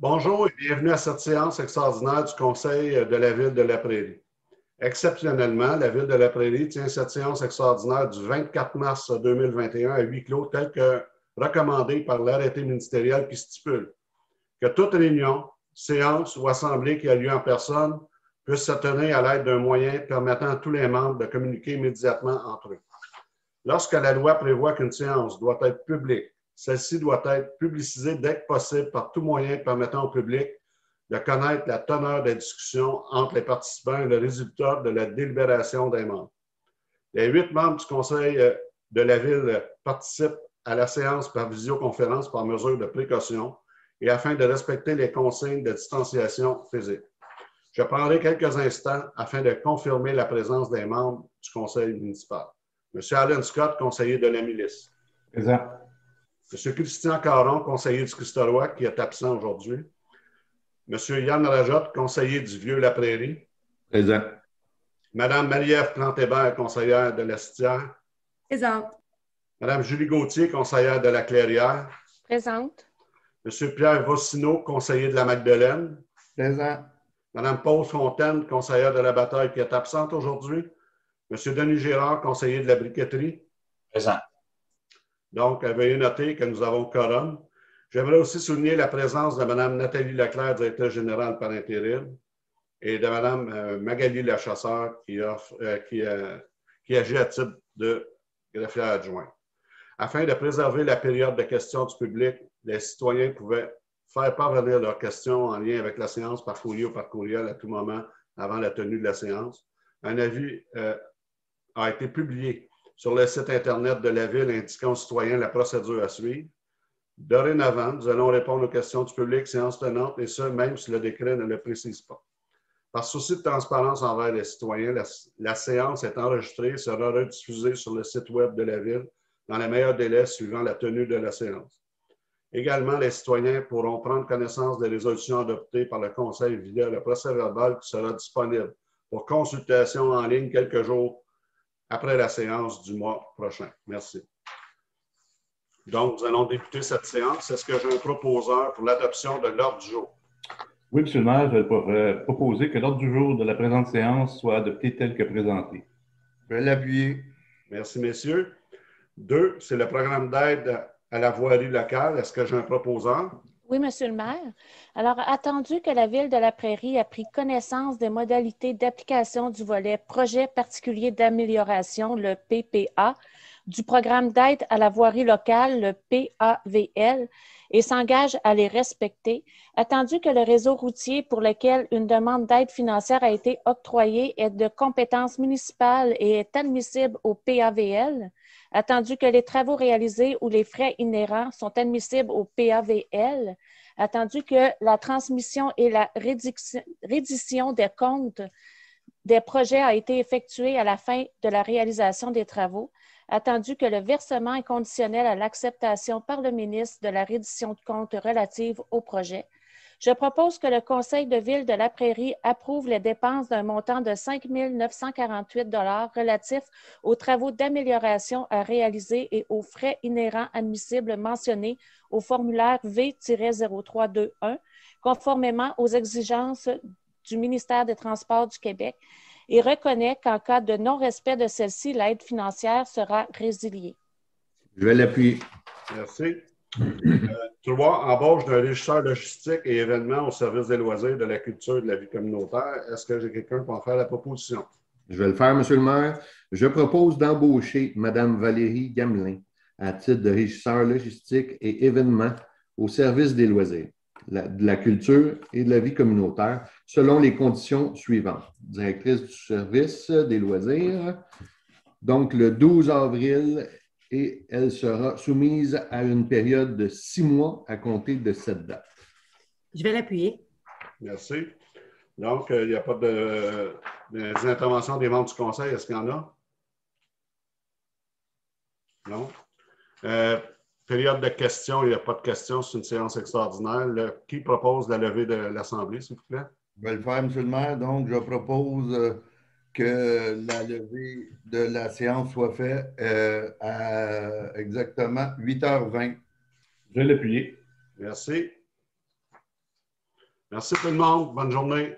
Bonjour et bienvenue à cette séance extraordinaire du Conseil de la Ville de La Prairie. Exceptionnellement, la Ville de La Prairie tient cette séance extraordinaire du 24 mars 2021 à huis clos tel que recommandé par l'arrêté ministériel qui stipule que toute réunion, séance ou assemblée qui a lieu en personne puisse se tenir à l'aide d'un moyen permettant à tous les membres de communiquer immédiatement entre eux. Lorsque la loi prévoit qu'une séance doit être publique, celle-ci doit être publicisée dès que possible par tout moyen permettant au public de connaître la teneur des discussions entre les participants et le résultat de la délibération des membres. Les 8 membres du Conseil de la Ville participent à la séance par visioconférence par mesure de précaution et afin de respecter les consignes de distanciation physique. Je prendrai quelques instants afin de confirmer la présence des membres du Conseil municipal. M. Allen Scott, conseiller de la milice. Présent. M. Christian Caron, conseiller du Christolois, qui est absent aujourd'hui. M. Yann Rajotte, conseiller du Vieux-La Prairie. Présent. Mme Marie-Ève Plantébert, conseillère de l'Estière. Présente. Mme Julie Gauthier, conseillère de la Clairière. Présente. M. Pierre Vossineau, conseiller de la Magdeleine. Présent. Mme Paul Fontaine, conseillère de la Bataille, qui est absente aujourd'hui. M. Denis Gérard, conseiller de la Briqueterie. Présent. Donc, veuillez noter que nous avons quorum. J'aimerais aussi souligner la présence de Mme Nathalie Leclerc, directrice générale par intérim, et de Mme Magali Lachasseur, qui agit à titre de greffière adjoint. Afin de préserver la période de questions du public, les citoyens pouvaient faire parvenir leurs questions en lien avec la séance par courrier ou par courriel à tout moment avant la tenue de la séance. Un avis a été publié sur le site Internet de la Ville indiquant aux citoyens la procédure à suivre. Dorénavant, nous allons répondre aux questions du public séance tenante, et ce, même si le décret ne le précise pas. Par souci de transparence envers les citoyens, la séance est enregistrée et sera rediffusée sur le site Web de la Ville dans les meilleurs délais suivant la tenue de la séance. Également, les citoyens pourront prendre connaissance des résolutions adoptées par le Conseil via le procès-verbal qui sera disponible pour consultation en ligne quelques jours après la séance du mois prochain. Merci. Donc, nous allons débuter cette séance. Est-ce que j'ai un proposeur pour l'adoption de l'ordre du jour? Oui, M. le maire, je vais proposer que l'ordre du jour de la présente séance soit adopté tel que présenté. Je vais l'appuyer. Merci, messieurs. 2, c'est le programme d'aide à la voirie locale. Est-ce que j'ai un proposeur? Oui, Monsieur le maire. Alors, attendu que la Ville de La Prairie a pris connaissance des modalités d'application du volet Projet particulier d'amélioration, le PPA, du programme d'aide à la voirie locale, le PAVL, et s'engage à les respecter, attendu que le réseau routier pour lequel une demande d'aide financière a été octroyée est de compétence municipale et est admissible au PAVL, attendu que les travaux réalisés ou les frais inhérents sont admissibles au PAVL, attendu que la transmission et la reddition des comptes des projets a été effectuée à la fin de la réalisation des travaux, attendu que le versement est conditionnel à l'acceptation par le ministre de la reddition de comptes relative au projet. Je propose que le Conseil de Ville de La Prairie approuve les dépenses d'un montant de 5 948 $ relatifs aux travaux d'amélioration à réaliser et aux frais inhérents admissibles mentionnés au formulaire V-0321, conformément aux exigences du ministère des Transports du Québec, et reconnaît qu'en cas de non-respect de celle-ci, l'aide financière sera résiliée. Je vais l'appuyer. Merci. 3, embauche d'un régisseur logistique et événements au service des loisirs, de la culture et de la vie communautaire. Est-ce que j'ai quelqu'un pour en faire la proposition? Je vais le faire, M. le maire. Je propose d'embaucher Mme Valérie Gamelin à titre de régisseur logistique et événements au service des loisirs, de la culture et de la vie communautaire, selon les conditions suivantes. Directrice du service des loisirs, donc le 12 avril, et elle sera soumise à une période de 6 mois à compter de cette date. Je vais l'appuyer. Merci. Donc, il n'y a pas des interventions des membres du Conseil. Est-ce qu'il y en a? Non. Période de questions, il n'y a pas de questions, c'est une séance extraordinaire. Qui propose la levée de l'Assemblée, s'il vous plaît? Je vais le faire, M. le maire. Donc, je propose que la levée de la séance soit faite à exactement 8h20. Je vais l'appuyer. Merci. Merci tout le monde. Bonne journée.